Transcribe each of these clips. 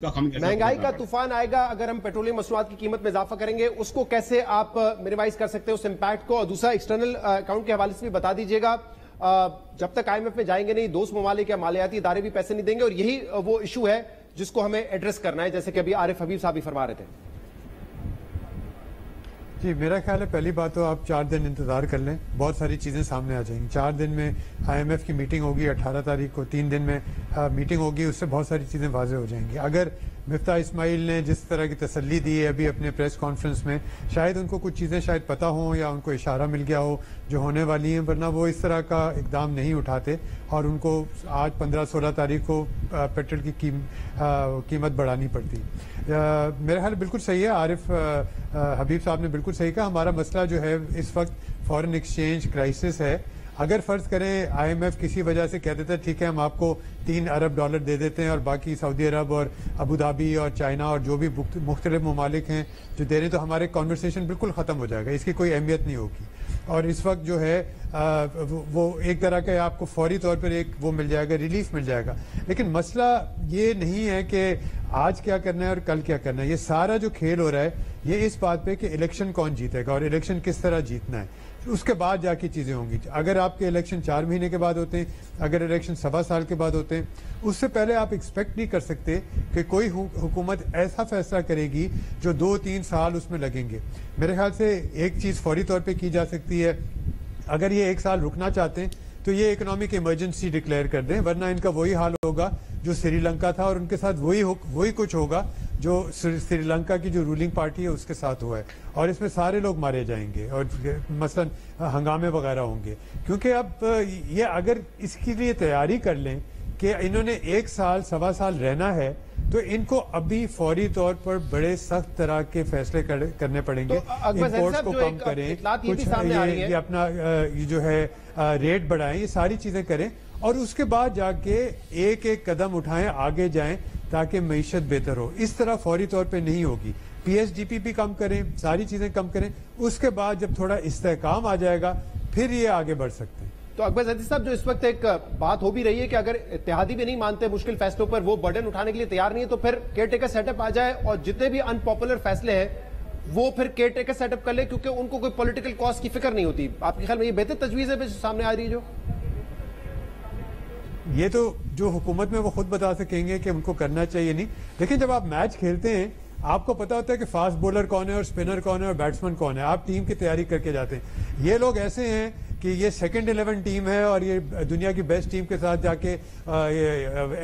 महंगाई का तूफान आएगा अगर हम पेट्रोलियम मसनूआत की कीमत में इजाफा करेंगे, उसको कैसे आप मिनिमाइज कर सकते हैं उस इम्पैक्ट को? और दूसरा, एक्सटर्नल अकाउंट के हवाले से भी बता दीजिएगा, जब तक IMF में जाएंगे नहीं, दोस्त ममालिक या मालियाती इदारे भी पैसे नहीं देंगे, और यही वो इशू है जिसको हमें एड्रेस करना है, जैसे कि अभी आरिफ हबीब साहब भी फरमा रहे थे। जी, मेरा ख्याल है पहली बात तो आप 4 दिन इंतजार कर लें, बहुत सारी चीज़ें सामने आ जाएंगी। 4 दिन में IMF की मीटिंग होगी 18 तारीख को, 3 दिन में मीटिंग होगी, उससे बहुत सारी चीज़ें वाज़े हो जाएंगी। अगर मिफ्ता इस्माइल ने जिस तरह की तसल्ली दी है अभी अपने प्रेस कॉन्फ्रेंस में, शायद उनको कुछ चीज़ें शायद पता हो या उनको इशारा मिल गया हो जो होने वाली हैं, वरना वो इस तरह का इकदाम नहीं उठाते और उनको आज 15-16 तारीख को पेट्रोल की कीमत बढ़ानी पड़ती। मेरा ख्याल बिल्कुल सही है, आरिफ हबीब साहब ने बिल्कुल सही कहा। हमारा मसला जो है इस वक्त फॉरेन एक्सचेंज क्राइसिस है। अगर फर्ज करें IMF किसी वजह से कह देता है ठीक है हम आपको $3 अरब दे देते हैं और बाकी सऊदी अरब और अबू धाबी और चाइना और जो भी मुख्तलिफ ममालिक हैं जो दे रहे हैं, तो हमारे कॉन्वर्सेशन बिल्कुल ख़त्म हो जाएगा, इसकी कोई अहमियत नहीं होगी। और इस वक्त जो है वो एक तरह का आपको फौरी तौर पर एक वो मिल जाएगा, रिलीफ मिल जाएगा। लेकिन मसला ये नहीं है कि आज क्या करना है और कल क्या करना है। ये सारा जो खेल हो रहा है ये इस बात पे कि इलेक्शन कौन जीतेगा और इलेक्शन किस तरह जीतना है, उसके बाद जाके चीज़ें होंगी। अगर आपके इलेक्शन 4 महीने के बाद होते हैं, अगर इलेक्शन 1.25 साल के बाद होते हैं, उससे पहले आप एक्सपेक्ट नहीं कर सकते कि कोई हुकूमत ऐसा फैसला करेगी जो 2-3 साल उसमें लगेंगे। मेरे ख्याल से एक चीज़ फौरी तौर पे की जा सकती है, अगर ये 1 साल रुकना चाहते हैं तो ये इकोनॉमिक इमरजेंसी डिक्लेयर कर दें, वरना इनका वही हाल होगा जो श्रीलंका था और उनके साथ वही कुछ होगा जो श्रीलंका की जो रूलिंग पार्टी है उसके साथ हुआ है, और इसमें सारे लोग मारे जाएंगे और मसलन हंगामे वगैरह होंगे। क्योंकि अब ये अगर इसके लिए तैयारी कर लें कि इन्होंने 1 साल 1.25 साल रहना है, तो इनको अभी फौरी तौर पर बड़े सख्त तरह के फैसले करने पड़ेंगे। तो इंपोर्ट्स को कम करें, कुछ ये अपना ये जो है रेट बढ़ाएं, ये सारी चीजें करें और उसके बाद जाके एक एक कदम उठाएं, आगे जाएं ताकि मईशत बेहतर हो। इस तरह फौरी तौर पे नहीं होगी। PSDP भी कम करें, सारी चीजें कम करें, उसके बाद जब थोड़ा इस्तेहकाम आ जाएगा फिर ये आगे बढ़ सकते हैं। तो अकबर ज़ैदी साहब, जो इस वक्त एक बात हो भी रही है कि अगर इत्तेहादी भी नहीं मानते मुश्किल फैसलों पर, वो बर्डन उठाने के लिए तैयार नहीं है, तो फिर केयरटेकर सेटअप आ जाए और जितने भी अनपॉपुलर फैसले हैं वो फिर केयरटेकर सेटअप कर ले, क्योंकि उनको कोई पॉलिटिकल कॉस्ट की फिक्र नहीं होती। आपके ख्याल में ये बेहतर तजवीज़ है सामने आ रही है? ये तो जो हुकूमत में वो खुद बता सकेंगे कि उनको करना चाहिए नहीं। लेकिन जब आप मैच खेलते हैं आपको पता होता है कि फास्ट बॉलर कौन है और स्पिनर कौन है और बैट्समैन कौन है, आप टीम की तैयारी करके जाते हैं। ये लोग ऐसे हैं कि ये सेकंड 11 टीम है और ये दुनिया की बेस्ट टीम के साथ जाके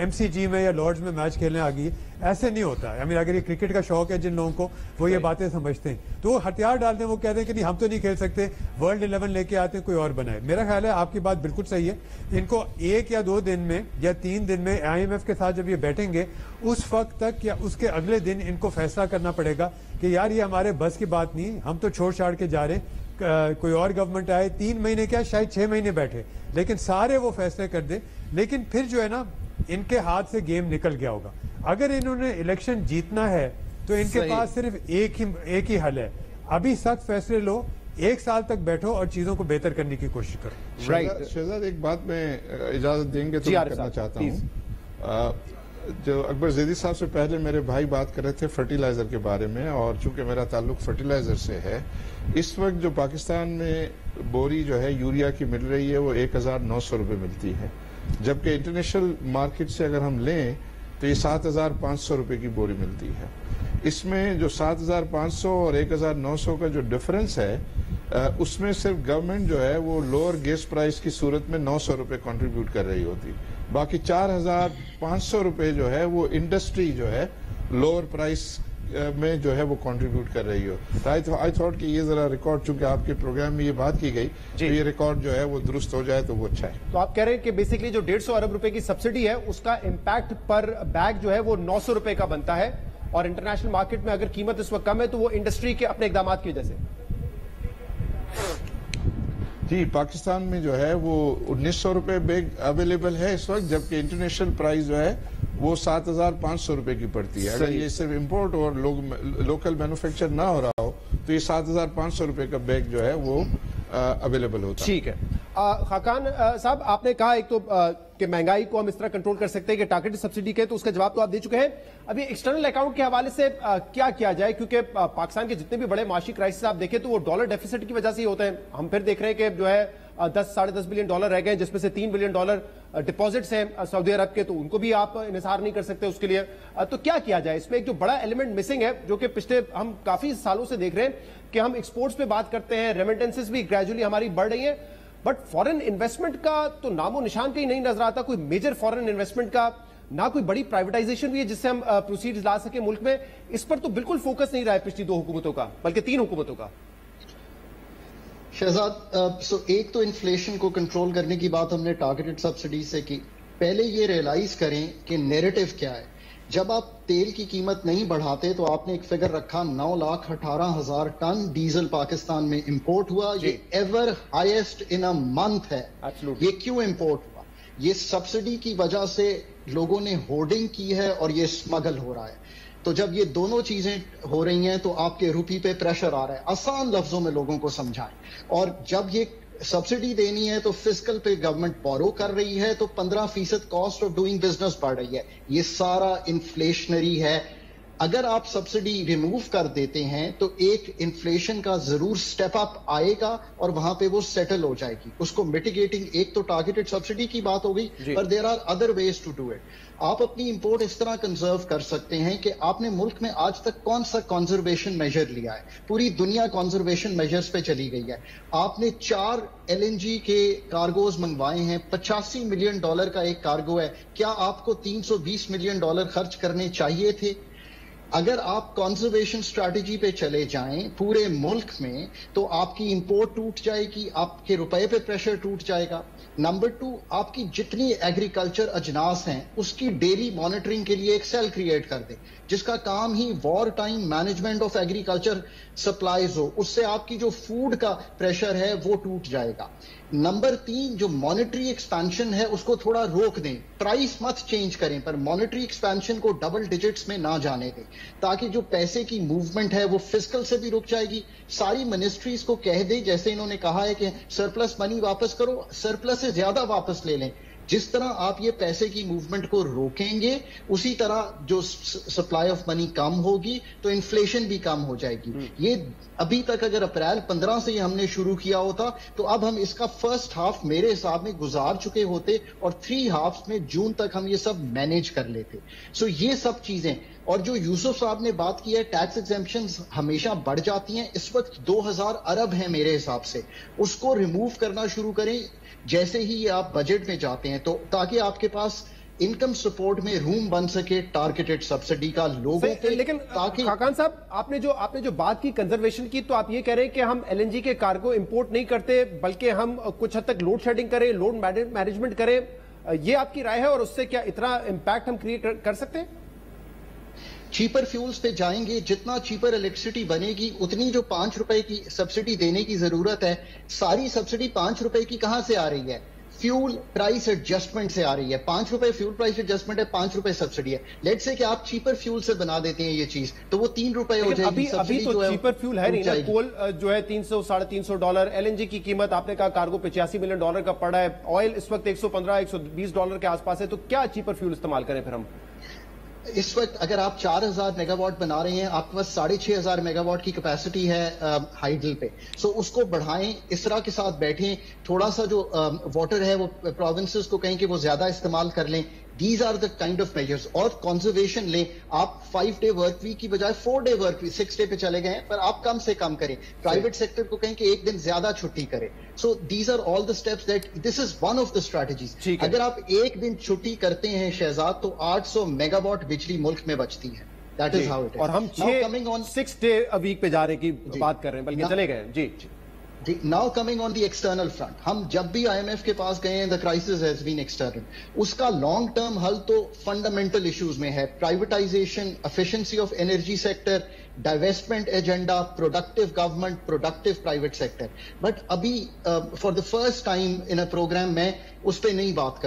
MCG में या लॉर्ड्स में मैच खेलने आ गई, ऐसे नहीं होता है। अगर ये क्रिकेट का शौक है जिन लोगों को, वो ये बातें समझते हैं, तो वो हथियार डालते हैं, वो कहते हैं कि नहीं हम तो नहीं खेल सकते, वर्ल्ड 11 लेके आते हैं, कोई और बनाए। मेरा ख्याल है आपकी बात बिल्कुल सही है। इनको 1 या 2 दिन में या 3 दिन में IMF के साथ जब ये बैठेंगे, उस वक्त तक या उसके अगले दिन इनको फैसला करना पड़ेगा कि यार ये हमारे बस की बात नहीं, हम तो छोड़ छाड़ के जा रहे हैं, कोई और गवर्नमेंट आए, 3 महीने क्या शायद 6 महीने बैठे, लेकिन सारे वो फैसले कर दे। लेकिन फिर जो है ना, इनके हाथ से गेम निकल गया होगा। अगर इन्होंने इलेक्शन जीतना है तो इनके पास सिर्फ एक ही हल है, अभी सख्त फैसले लो, 1 साल तक बैठो और चीजों को बेहतर करने की कोशिश करो। शहजाद, एक बात में इजाजत देंगे तो मैं करना चाहता हूँ। जो अकबर ज़ैदी साहब से पहले मेरे भाई बात कर रहे थे फर्टिलाइजर के बारे में, और चूंकि मेरा ताल्लुक फर्टिलाइजर से है, इस वक्त जो पाकिस्तान में बोरी जो है यूरिया की मिल रही है वो 1900 रुपये मिलती है, जबकि इंटरनेशनल मार्केट से अगर हम लें तो ये 7500 रुपये की बोरी मिलती है। इसमें जो 7500 और 1900 का जो डिफरेंस है, उसमें सिर्फ गवर्नमेंट जो है वो लोअर गैस प्राइस की सूरत में 900 रुपये कॉन्ट्रीब्यूट कर रही होती, बाकी 4500 रुपये जो है वो इंडस्ट्री जो है लोअर प्राइस में जो है वो कंट्रीब्यूट कर रही हो। तो आई थॉट कि ये जरा रिकॉर्ड, चूंकि आपके प्रोग्राम में ये बात की गई, तो ये रिकॉर्ड जो है वो दुरुस्त हो जाए तो वो अच्छा है। तो आप कह रहे हैं कि बेसिकली जो 150 अरब रुपए की सब्सिडी है उसका इम्पैक्ट पर बैग जो है वो 900 रुपए का बनता है, और इंटरनेशनल मार्केट में अगर कीमत इस वक्त कम है तो वो इंडस्ट्री के अपने इकदाम की वजह से। जी, पाकिस्तान में जो है वो 1900 रुपये बैग अवेलेबल है इस वक्त, जबकि इंटरनेशनल प्राइस जो है वो 7500 रुपये की पड़ती है। अगर ये सिर्फ इंपोर्ट और लोकल मैन्युफैक्चर ना हो रहा हो तो ये 7500 रुपये का बैग जो है वो अवेलेबल होता है। ठीक है। खाकान साहब, आपने कहा एक तो कि महंगाई को हम इस तरह कंट्रोल कर सकते हैं कि टारगेटेड सब्सिडी के, तो उसका जवाब तो आप दे चुके हैं। अभी एक्सटर्नल अकाउंट के हवाले से क्या किया जाए, क्योंकि पाकिस्तान के जितने भी बड़े माशी क्राइसिस आप देखें तो वो डॉलर डेफिसिट की वजह से ही होते हैं। हम फिर देख रहे हैं कि जो है 10-10.5 बिलियन डॉलर रह गए, जिसमें से $3 बिलियन डिपॉजिट्स हैं सऊदी अरब के, तो उनको भी आप इन्हिसार नहीं कर सकते उसके लिए। तो क्या किया जाए? इसमें एक जो बड़ा एलिमेंट मिसिंग है, जो कि पिछले हम काफी सालों से देख रहे हैं कि हम एक्सपोर्ट्स पे बात करते हैं, रेमिटेंसेस भी ग्रेजुअली हमारी बढ़ रही है, बट फॉरेन इन्वेस्टमेंट का तो नामो निशान कहीं नहीं नजर आता। कोई मेजर फॉरेन इन्वेस्टमेंट का, ना कोई बड़ी प्राइवेटाइजेशन भी है जिससे हम प्रोसीड्स ला सके मुल्क में। इस पर तो बिल्कुल फोकस नहीं रहा है पिछली 2 हुकूमतों का, बल्कि 3 हुकूमतों का। शहजाद, एक तो इन्फ्लेशन को कंट्रोल करने की बात हमने टारगेटेड सब्सिडी से की। पहले ये रियलाइज करें कि नैरेटिव क्या है। जब आप तेल की कीमत नहीं बढ़ाते तो आपने एक फिगर रखा 9,18,000 टन डीजल पाकिस्तान में इंपोर्ट हुआ, ये ever highest in a month है। ये क्यों इंपोर्ट हुआ? ये सब्सिडी की वजह से लोगों ने होर्डिंग की है और ये स्मगल हो रहा है। तो जब ये दोनों चीजें हो रही हैं तो आपके रुपये पे प्रेशर आ रहा है। आसान लफ्जों में लोगों को समझाएं। और जब ये सब्सिडी देनी है तो फिस्कल पे गवर्नमेंट बोरो कर रही है, तो 15% कॉस्ट ऑफ डूइंग बिजनेस बढ़ रही है। ये सारा इन्फ्लेशनरी है। अगर आप सब्सिडी रिमूव कर देते हैं तो एक इन्फ्लेशन का जरूर स्टेप अप आएगा और वहां पे वो सेटल हो जाएगी। उसको मिटिगेटिंग, एक तो टारगेटेड सब्सिडी की बात हो गई, पर there are other ways to do it. आप अपनी इंपोर्ट इस तरह कंजर्व कर सकते हैं कि आपने मुल्क में आज तक कौन सा कंजर्वेशन मेजर लिया है? पूरी दुनिया कंजर्वेशन मेजर्स पे चली गई है। आपने 4 LNG के कार्गोज मंगवाए हैं, $85 मिलियन का एक कार्गो है। क्या आपको $320 मिलियन खर्च करने चाहिए थे? अगर आप कंजर्वेशन स्ट्रैटेजी पे चले जाएं पूरे मुल्क में तो आपकी इंपोर्ट टूट जाएगी, आपके रुपए पे प्रेशर टूट जाएगा। नंबर 2, आपकी जितनी एग्रीकल्चर अजनास हैं उसकी डेली मॉनिटरिंग के लिए एक सेल क्रिएट कर दे जिसका काम ही war time management of agriculture supplies हो। उससे आपकी जो फूड का प्रेशर है वो टूट जाएगा। नंबर 3, जो मॉनेटरी एक्सपेंशन है उसको थोड़ा रोक दें। प्राइस मत चेंज करें, पर मॉनेटरी एक्सपेंशन को डबल डिजिट्स में ना जाने दें, ताकि जो पैसे की मूवमेंट है वो फिस्कल से भी रुक जाएगी। सारी मिनिस्ट्रीज को कह दें, जैसे इन्होंने कहा है कि सरप्लस मनी वापस करो, सरप्लस से ज्यादा वापस ले लें। जिस तरह आप ये पैसे की मूवमेंट को रोकेंगे उसी तरह जो सप्लाई ऑफ मनी कम होगी तो इन्फ्लेशन भी कम हो जाएगी। ये अभी तक अगर अप्रैल 15 से हमने शुरू किया होता तो अब हम इसका फर्स्ट हाफ मेरे हिसाब में गुजार चुके होते और 3 हाफ में जून तक हम ये सब मैनेज कर लेते। सो ये सब चीजें, और जो यूसुफ साहब ने बात की है टैक्स एग्जेम्पशंस हमेशा बढ़ जाती हैं। इस वक्त 2000 अरब है मेरे हिसाब से, उसको रिमूव करना शुरू करें जैसे ही आप बजट में जाते हैं, तो ताकि आपके पास इनकम सपोर्ट में रूम बन सके टारगेटेड सब्सिडी का लोगों पे। लेकिन खाकान साहब, आपने जो बात की कंजर्वेशन की, तो आप ये कह रहे हैं कि हम LNG के कार्गो इंपोर्ट नहीं करते बल्कि हम कुछ हद तक लोड शेडिंग करें, लोड मैनेजमेंट करें, ये आपकी राय है? और उससे क्या इतना इंपैक्ट हम क्रिएट कर सकते हैं? चीपर फ्यूल्स पे जाएंगे, जितना चीपर इलेक्ट्रिसिटी बनेगी उतनी जो ₹5 की सब्सिडी देने की जरूरत है, सारी सब्सिडी ₹5 की कहां से आ रही है? फ्यूल प्राइस एडजस्टमेंट से आ रही है। ₹5 फ्यूल प्राइस एडजस्टमेंट है, ₹5 सब्सिडी है। लेट्स से कि आप चीपर फ्यूल से बना देते हैं ये चीज, तो वो ₹3 हो जाएगी। अभी तो चीपर फ्यूल है नहीं ना, कोल जो है $300-350, LNG की कीमत आपने कहा कार्गो पे $85 मिलियन का पड़ा है, ऑयल इस वक्त $115-120 के आसपास है, तो क्या चीपर फ्यूल इस्तेमाल करें फिर हम? इस वक्त अगर आप 4000 मेगावाट बना रहे हैं, आपके पास 6500 मेगावाट की कैपेसिटी है हाइडल पे, सो उसको बढ़ाएं, इसरा के साथ बैठें, थोड़ा सा जो वाटर है वो प्रोविंसेस को कहें कि वो ज्यादा इस्तेमाल कर लें। These are the kind of measures। और कंजर्वेशन लें, आप 5 डे वर्क वीक की बजाय 4 डे वर्क वीक 6 डे पे चले गए हैं, पर आप कम से कम करें। प्राइवेट सेक्टर को कहें कि 1 दिन ज्यादा छुट्टी करें। So these are all the steps that this is one of the strategies. अगर आप 1 दिन छुट्टी करते हैं शहजाद, तो 800 मेगावाट बिजली मुल्क में बचती है। That is how it is. और हम 6 डे अ वीक पे जा रहे की बात कर रहे हैं, बल्कि चले गए। जी, now coming on the external front, हम जब भी IMF के पास गए हैं, the crisis has been external. उसका लॉन्ग टर्म हल तो फंडामेंटल इश्यूज में है, privatisation, efficiency of energy sector, divestment agenda, productive government, productive private sector. But अभी for the first time in a programme मैं उस पर नहीं बात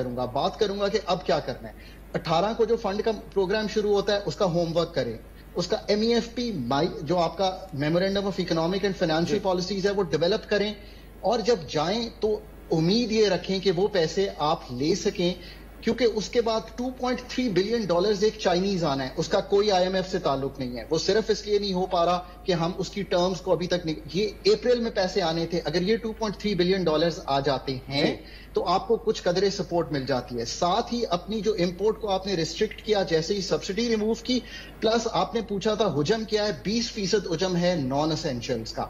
करूंगा कि अब क्या करना है। 18 को जो फंड का प्रोग्राम शुरू होता है उसका होमवर्क करें, उसका MEFP जो आपका memorandum of economic and financial policies है वो डेवलप करें, और जब जाएं तो उम्मीद ये रखें कि वो पैसे आप ले सकें। کیونکہ اس کے بعد $2.3 بلین ایک چائنیز آنا ہے، اس کا کوئی IMF سے تعلق نہیں ہے، وہ صرف اس لیے نہیں ہو پا رہا کہ ہم اس کی ٹرمز کو ابھی تک نہیں، یہ اپریل میں پیسے آنے تھے، اگر یہ $2.3 بلین آ جاتے ہیں تو آپ کو کچھ قدرے سپورٹ مل جاتی ہے. ساتھ ہی اپنی جو امپورٹ کو آپ نے ریسٹرکٹ کیا جیسے ہی سبسڈی ریموو کی، پلس آپ نے پوچھا تھا حجم کیا ہے، 20% حجم ہے نان اسینشلز کا.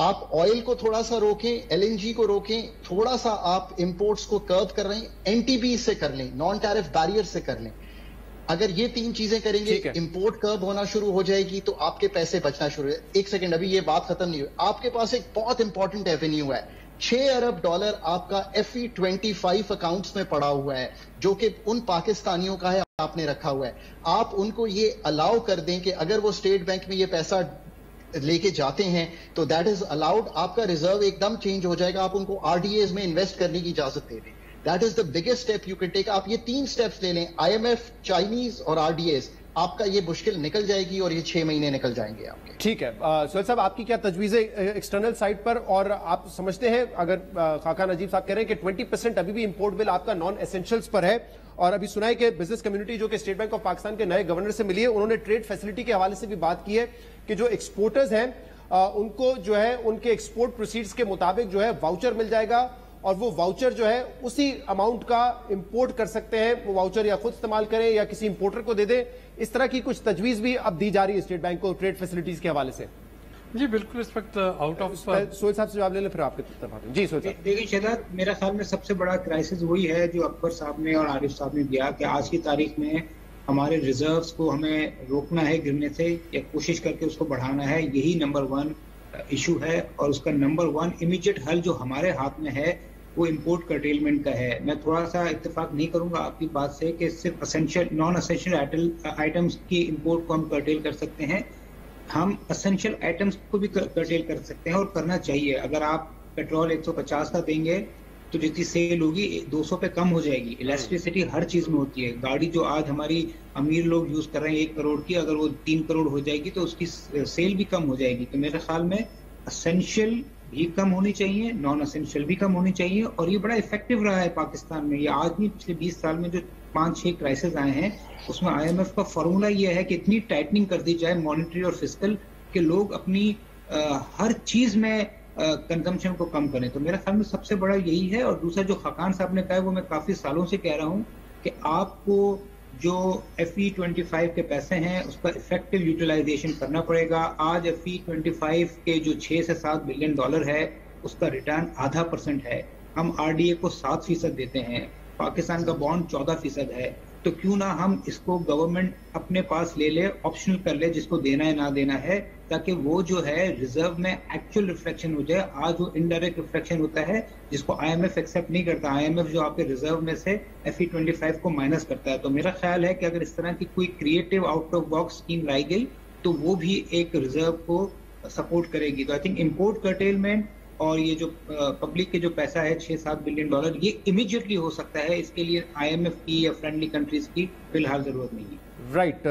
آپ آئل کو تھوڑا سا روکیں، LNG کو روکیں، تھوڑا سا آپ امپورٹس کو کرب کر رہے ہیں، NTB سے کر لیں، نان ٹیرف بیریئر سے کر لیں. اگر یہ 3 چیزیں کریں گے، امپورٹ کرب ہونا شروع ہو جائے گی تو آپ کے پیسے بچنا شروع ہے. ایک سیکنڈ، ابھی یہ بات ختم نہیں ہوئی. آپ کے پاس ایک بہت امپورٹنٹ ایونیو ہے، $6 ارب آپ کا FE25 اکاؤنٹس میں پڑا ہوا ہے، جو کہ ان پاکستانیوں کا ہے، آپ نے رکھا ہوا ہے. آپ ان کو یہ الاؤ کر دیں کہ اگر وہ اسٹیٹ بینک میں یہ پیسہ لے کے جاتے ہیں تو دیٹ از الاؤڈ، آپ کا ریزرو ایک دم چینج ہو جائے گا، آپ ان کو RDAs میں انویسٹ کرنے کی اجازت دے دیں. That is the biggest step you can take. آپ یہ 3 اسٹیپس لے لیں، IMF، چائنیز اور RDAs، آپ کا یہ مشکل نکل جائے گی اور یہ 6 مہینے نکل جائیں گے آپ کے. ٹھیک ہے سہیل صاحب، آپ کی کیا تجویز ہے ایکسٹرنل سائٹ پر؟ اور آپ سمجھتے ہیں اگر خاقان نجیب صاحب کہہ رہے ہیں کہ 20% ابھی بھی امپورٹ بل آپ کا نان ایسنشلز پر ہے، اور ابھی سنا ہے کہ بزنس کمیونٹی جو کہ اسٹیٹ بینک آف پاکستان کے نئے گورنر سے ملی ہے، انہوں نے ٹریڈ فیسلٹی کے حوالے سے بھی بات کی ہے کہ جو ایکسپورٹرز ہیں ان کو جو ہے ان کے ایکسپورٹ پروسیڈز کے مطابق جو ہے واؤچر مل جائے گا، اور وہ واؤچر جو ہے اسی اماؤنٹ کا امپورٹ کر سکتے ہیں. وہ واؤچر یا خود استعمال کریں یا کسی امپورٹر کو دے دیں. اس طرح کی کچھ تجویز بھی اب دی جا رہی ہے اسٹیٹ بینک کو ٹریڈ فیسلٹیز کے حوالے سے. جی بالکل، اس وقت آؤٹ آف سہیل صاحب سے جواب لے لیں پھر آپ کی طرف آتے ہیں. جی سہیل صاحب. دیکھیے شہزاد، میرا خیال میں سب سے بڑا کرائسس وہی ہے جو اکبر صاحب نے اور عارف صاحب نے دیا کہ آج کی تاریخ میں ہمارے ریزروز کو ہمیں روکنا ہے گرنے سے یا کوشش کر کے اس کو بڑھانا ہے. یہی نمبر 1 ایشو ہے، اور اس کا نمبر 1 امیڈیٹ حل جو ہمارے ہاتھ میں ہے وہ امپورٹ کرٹیلمنٹ کا ہے. میں تھوڑا سا اتفاق نہیں کروں گا آپ کی بات سے کہ صرف اسینشل نان اسینشل آئٹمس کی امپورٹ کو ہم کرٹیل کر سکتے ہیں. ہم اسینشل آئٹمس کو بھی کرٹیل کر سکتے ہیں اور کرنا چاہیے. اگر آپ پیٹرول 150 کا دیں گے تو جتنی سیل ہوگی 200 پہ کم ہو جائے گی. الیکٹریسٹی ہر چیز میں ہوتی ہے. گاڑی جو آج ہماری امیر لوگ یوز کر رہے ہیں 1 کروڑ کی، اگر وہ 3 کروڑ ہو جائے گی تو اس کی سیل بھی کم ہو جائے گی. تو میرے خیال میں اسینشل بھی کم ہونی چاہیے، نان اسینشل بھی کم ہونی چاہیے. اور یہ بڑا افیکٹو رہا ہے پاکستان میں. یہ آج نہیں، پچھلے 20 سال میں جو 5-6 کرائسس آئے ہیں اس میں IMF کا فارمولا یہ ہے کہ اتنی ٹائٹننگ کر دی جائے مانیٹری اور فسکل کہ لوگ اپنی ہر چیز میں کنزمپشن کو کم کریں. تو میرا خیال میں سب سے بڑا یہی ہے. اور دوسرا جو خاقان صاحب نے کہا ہے وہ میں کافی سالوں سے کہہ رہا ہوں کہ آپ کو جو FE25 کے پیسے ہیں اس کا افیکٹو یوٹیلائزیشن کرنا پڑے گا. آج FE25 کے جو 6 سے 7 بلین ڈالر ہے اس کا ریٹرن 0.5% ہے. ہم RDA کو 7% دیتے ہیں، پاکستان کا بانڈ 14% ہے. تو کیوں نہ ہم اس کو گورنمنٹ اپنے پاس لے لے، آپشنل کر لے، جس کو دینا ہے نہ دینا ہے، تاکہ وہ جو ہے ریزرو میں ایکچوئل ریفلیکشن ہو جائے. آج وہ انڈائریکٹ ریفلیکشن ہوتا ہے جس کو IMF ایکسیپٹ نہیں کرتا. IMF جو آپ کے ریزرو میں سے FE25 کو مائنس کرتا ہے. تو میرا خیال ہے کہ اگر اس طرح کی کوئی creative out of box scheme لائی گئی تو وہ بھی ایک ریزرو کو سپورٹ کرے گی. تو آئی تھنک امپورٹ کرٹیلمنٹ اور یہ جو پبلک کے جو پیسہ ہے 6-7 بلین ڈالر، یہ امیڈیٹلی ہو سکتا ہے. اس کے لیے IMF کی یا فرینڈلی کنٹریز کی فی الحال ضرورت نہیں ہے. رائٹ.